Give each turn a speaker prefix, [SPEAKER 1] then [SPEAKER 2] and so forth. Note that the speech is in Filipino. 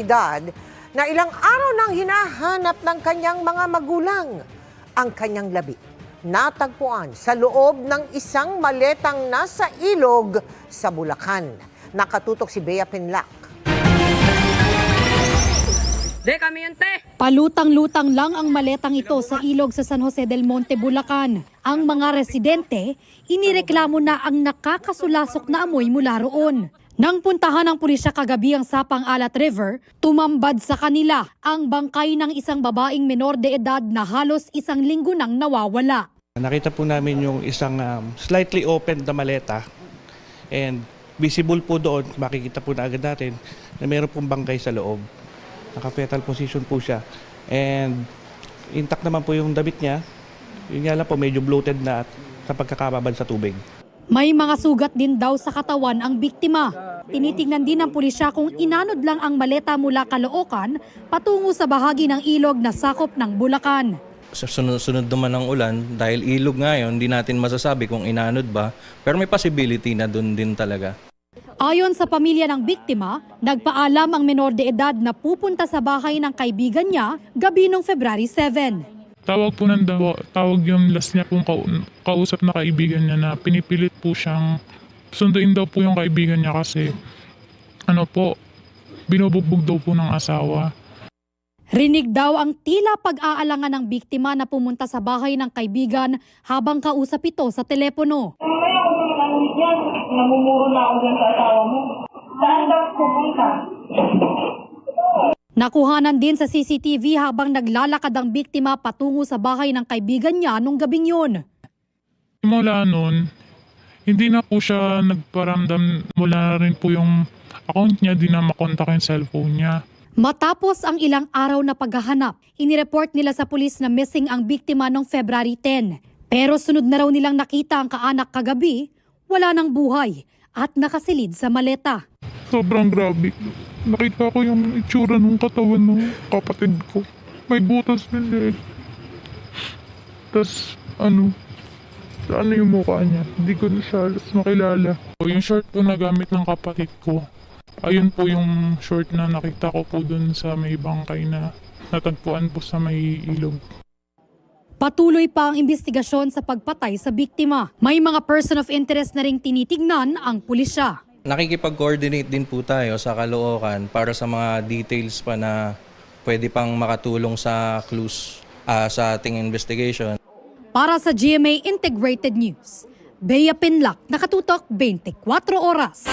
[SPEAKER 1] Edad na ilang araw nang hinahanap ng kanyang mga magulang. Ang kanyang labi natagpuan sa loob ng isang maletang nasa ilog sa Bulacan. Nakatutok si Bea Pinlac.
[SPEAKER 2] Palutang-lutang lang ang maletang ito sa ilog sa San Jose del Monte, Bulacan. Ang mga residente, inireklamo na ang nakakasulasok na amoy mula roon. Nang puntahan ng pulisya kagabi ang Sapang Alat River, tumambad sa kanila ang bangkay ng isang babaeng menor de edad na halos isang linggo nang nawawala.
[SPEAKER 3] Nakita po namin yung isang slightly open na maleta and visible po doon, makikita po na agad natin na mayroon pong bangkay sa loob. Naka-fetal position po siya and intact naman po yung damit niya. Yun nga lang po medyo bloated na at sa pagkakababad sa tubig.
[SPEAKER 2] May mga sugat din daw sa katawan ang biktima. Tinitingnan din ng pulisya kung inanod lang ang maleta mula Caloocan patungo sa bahagi ng ilog na sakop ng Bulacan.
[SPEAKER 4] Sa sunod naman ng ulan, dahil ilog ngayon, hindi natin masasabi kung inanod ba, pero may possibility na doon din talaga.
[SPEAKER 2] Ayon sa pamilya ng biktima, nagpaalam ang menor de edad na pupunta sa bahay ng kaibigan niya gabi noong February 7.
[SPEAKER 5] Tawag po tawag yung last niya pong kausap na kaibigan niya na pinipilit po siyang sunduin daw po yung kaibigan niya kasi binubugbog daw po ng asawa.
[SPEAKER 2] Rinig daw ang tila pag-aalangan ng biktima na pumunta sa bahay ng kaibigan habang kausap ito sa telepono.
[SPEAKER 6] Kaya ako naman yan, namumuro na ako dyan sa asawa mo. Saan daw pupunta?
[SPEAKER 2] Nakuhanan din sa CCTV habang naglalakad ang biktima patungo sa bahay ng kaibigan niya nung gabing yun.
[SPEAKER 5] Mula noon, hindi na po siya nagparamdam, mula rin po yung account niya, di na makontak yung cellphone niya.
[SPEAKER 2] Matapos ang ilang araw na paghahanap, inireport nila sa pulis na missing ang biktima noong February 10. Pero sunod na raw nilang nakita ang kaanak kagabi, wala nang buhay at nakasilid sa maleta.
[SPEAKER 5] Sobrang grabe. Nakita ko yung itsura ng katawan ng kapatid ko. May butas din eh. Tapos yung mukha niya. Hindi ko na siya halos makilala. Yung short po na gamit ng kapatid ko. Ayun po yung short na nakita ko po dun sa may bangkay na natagpuan po sa may ilog.
[SPEAKER 2] Patuloy pa ang investigasyon sa pagpatay sa biktima. May mga person of interest na ring tinitignan ang pulisya.
[SPEAKER 4] Nakikipag-coordinate din po tayo sa Caloocan para sa mga details pa na pwede pang makatulong sa clues sa ating investigation.
[SPEAKER 2] Para sa GMA Integrated News, Bea Pinlac, Nakatutok 24 Oras.